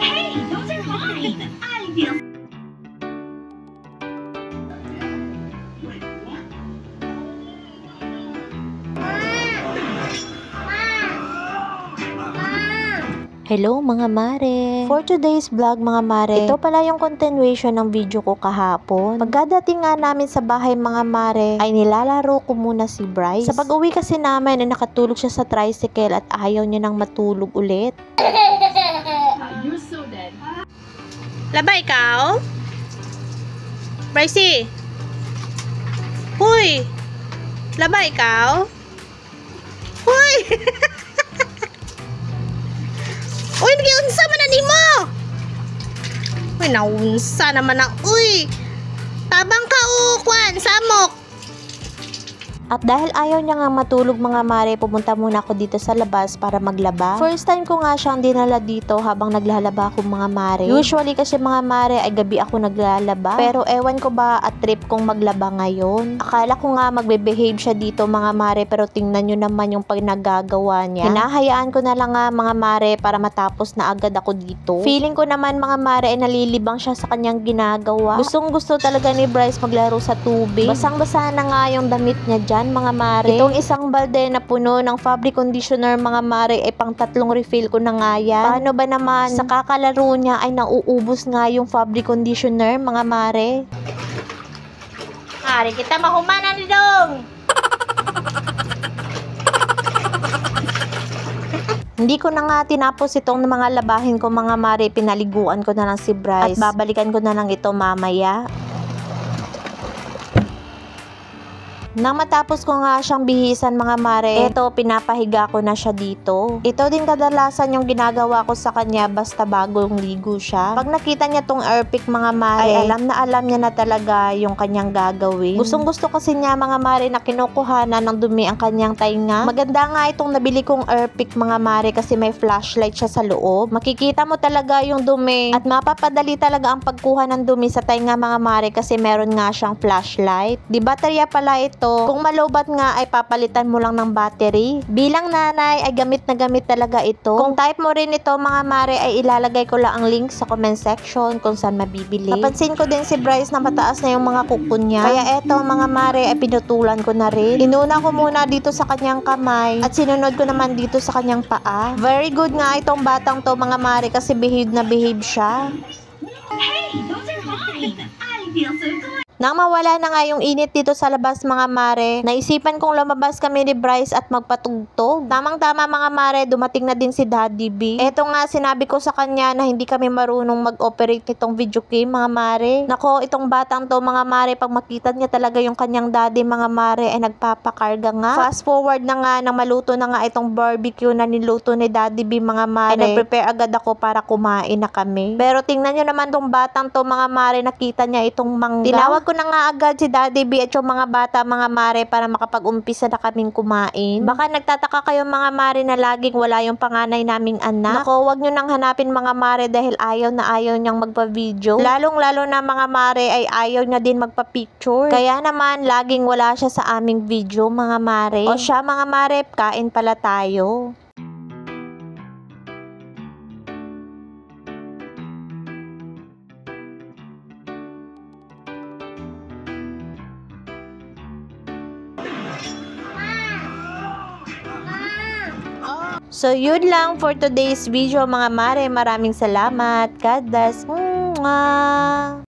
Hey, those are mine. I feel. Hello mga mare! For today's vlog mga mare, ito pala yung continuation ng video ko kahapon. Pagkadating nga namin sa bahay mga mare, ay nilalaro ko muna si Bryce. Sa pag-uwi kasi namin ay nakatulog siya sa tricycle at ayaw niya nang matulog ulit. You're so dead. Laba ikaw? Brycey! Huy! Laba ikaw? Huy! Uy, nagiunsa man na nimo. Uy, naunsa naman na. Uy, tabang ka o, kwan, samok. At dahil ayaw niya nga matulog mga mare, pumunta muna ako dito sa labas para maglaba. First time ko nga siyang dinala dito habang naglalaba ako mga mare. Usually kasi mga mare ay gabi ako naglalaba. Pero ewan ko ba at trip kong maglaba ngayon. Akala ko nga magbe-behave siya dito mga mare, pero tingnan nyo naman yung pag-nagagawa niya. Hinahayaan ko na lang nga mga mare para matapos na agad ako dito. Feeling ko naman mga mare ay nalilibang siya sa kanyang ginagawa. Gustong gusto talaga ni Bryce maglaro sa tubig. Basang-basa na nga yung damit niya dyan mga mare. Itong isang balde na puno ng fabric conditioner mga mare ay pang 3 refill ko na nga yan. Paano ba naman sa kakalaro niya ay nauubos nga yung fabric conditioner mga mare. Ari kita mahumanan dong. Hindi ko na nga tinapos itong mga labahin ko mga mare. Pinaliguan ko na lang si Bryce at babalikan ko na lang ito mamaya. Nang matapos ko nga siyang bihisan mga mare, eto pinapahiga ko na siya dito. Ito din kadalasan yung ginagawa ko sa kanya basta bagong ligo siya. Pag nakita niya tong airpick mga mare, ay alam niya na talaga yung kanyang gagawin. Gustong gusto kasi niya mga mare na kinukuhanan ng dumi ang kanyang tainga. Maganda nga itong nabili kong airpick mga mare kasi may flashlight siya sa loob. Makikita mo talaga yung dumi at mapapadali talaga ang pagkuha ng dumi sa tainga mga mare kasi meron nga siyang flashlight. Di baterya pala ito. Kung malobat nga ay papalitan mo lang ng battery. Bilang nanay ay gamit na gamit talaga ito. Kung type mo rin ito mga mare ay ilalagay ko lang ang link sa comment section kung saan mabibili. Napansin ko din si Bryce na mataas na yung mga kuko niya. Kaya eto mga mare ay pinutulan ko na rin. Inuna ko muna dito sa kanyang kamay at sinunod ko naman dito sa kanyang paa. Very good nga itong batang to mga mare kasi behave na behave siya. Hey, those are mine. I feel so good. Nang mawala na nga yung init dito sa labas mga mare, naisipan kong lumabas kami ni Bryce at magpatugtog. Tamang-tama mga mare, dumating na din si Daddy B. Eto nga sinabi ko sa kanya na hindi kami marunong mag-operate nitong video game mga mare. Nako, itong batang to mga mare, pag makita niya talaga yung kanyang daddy mga mare ay nagpapakarga nga. Fast forward na nga nang maluto na nga itong barbecue na niluto ni Daddy B mga mare. Ay nag-prepare agad ako para kumain na kami. Pero tingnan nyo naman tong batang to mga mare, nakita niya itong mangga. Tinawag ko na nga agad si Daddy B at yung mga bata mga mare para makapag-umpisa na kaming kumain. Baka nagtataka kayo mga mare na laging wala yung panganay naming anak. Nako, wag nyo nang hanapin mga mare dahil ayaw na ayaw niyang magpa-video. Lalong-lalo na mga mare ay ayaw niya din magpa-picture. Kaya naman laging wala siya sa aming video mga mare. O siya mga mare, kain pala tayo. So yun lang for today's video mga mare. Maraming salamat. God bless. Mwah!